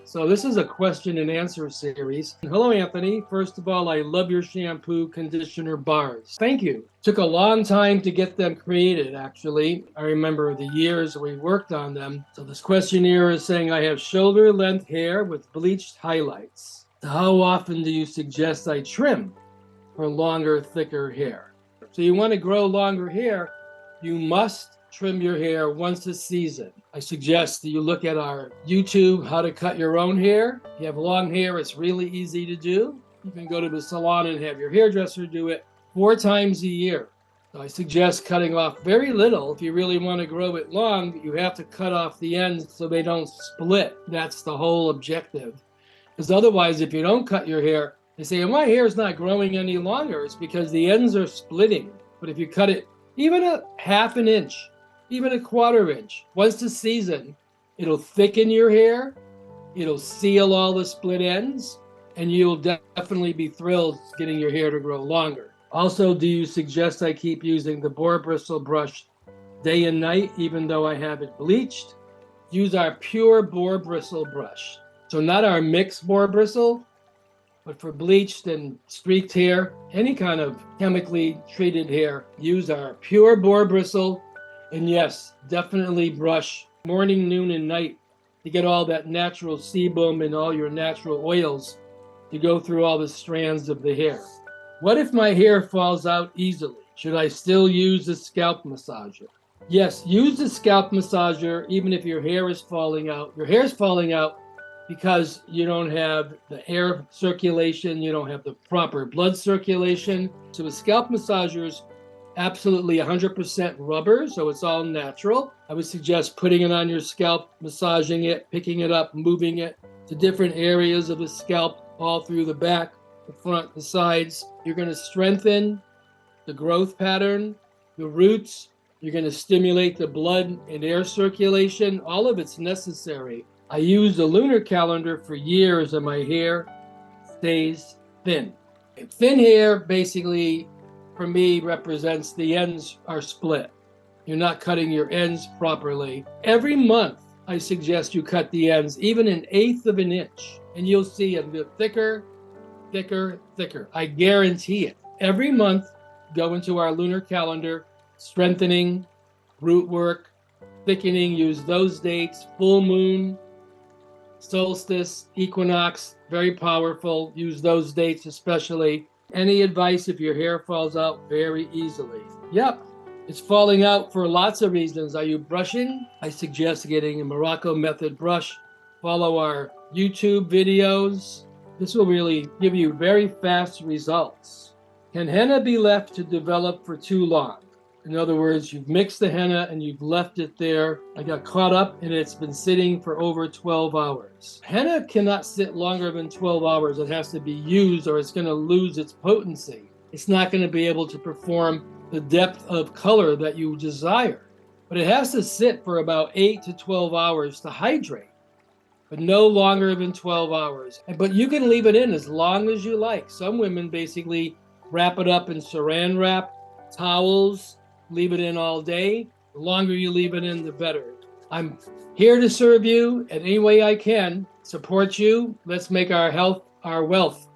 So this is a question and answer series. Hello, Anthony. First of all, I love your shampoo conditioner bars. Thank you. Took a long time to get them created, actually. I remember the years we worked on them. So this questionnaire is saying I have shoulder length hair with bleached highlights. How often do you suggest I trim for longer, thicker hair? So you want to grow longer hair, you must trim your hair once a season. I suggest that you look at our YouTube, how to cut your own hair. If you have long hair, it's really easy to do. You can go to the salon and have your hairdresser do it 4 times a year. So I suggest cutting off very little. If you really want to grow it long, you have to cut off the ends so they don't split. That's the whole objective. Because otherwise, if you don't cut your hair, they say, my hair is not growing any longer. It's because the ends are splitting. But if you cut it even a ½ an inch, even a ¼ inch, once a season, it'll thicken your hair, it'll seal all the split ends, and you'll definitely be thrilled getting your hair to grow longer. Also, do you suggest I keep using the boar bristle brush day and night, even though I have it bleached? Use our pure boar bristle brush. So not our mixed boar bristle, but for bleached and streaked hair, any kind of chemically treated hair, use our pure boar bristle. And yes, definitely brush morning, noon, and night to get all that natural sebum and all your natural oils to go through all the strands of the hair. What if my hair falls out easily? Should I still use the scalp massager? Yes, use the scalp massager even if your hair is falling out. Your hair is falling out because you don't have the air circulation, you don't have the proper blood circulation. So the scalp massagers absolutely 100% rubber, so it's all natural. I would suggest putting it on your scalp, massaging it, picking it up, moving it to different areas of the scalp, all through the back, the front, the sides. You're going to strengthen the growth pattern, the roots. You're going to stimulate the blood and air circulation. All of it's necessary. I used the Lunar Calendar for years, and my hair stays thin. And thin hair basically, for me, represents the ends are split. You're not cutting your ends properly. Every month, I suggest you cut the ends, even 1/8 of an inch, and you'll see it get thicker, thicker, thicker. I guarantee it. Every month, go into our Lunar Calendar, strengthening, root work, thickening, use those dates, full moon, solstice, equinox, very powerful. Use those dates especially. Any advice if your hair falls out very easily? Yep, it's falling out for lots of reasons. Are you brushing? I suggest getting a Morrocco Method brush. Follow our YouTube videos. This will really give you very fast results. Can henna be left to develop for too long? In other words, you've mixed the henna and you've left it there. I got caught up and it's been sitting for over 12 hours. Henna cannot sit longer than 12 hours. It has to be used or it's going to lose its potency. It's not going to be able to perform the depth of color that you desire. But it has to sit for about 8 to 12 hours to hydrate, but no longer than 12 hours. But you can leave it in as long as you like. Some women basically wrap it up in saran wrap, towels, leave it in all day. The longer you leave it in, the better. I'm here to serve you in any way I can, support you. Let's make our health our wealth.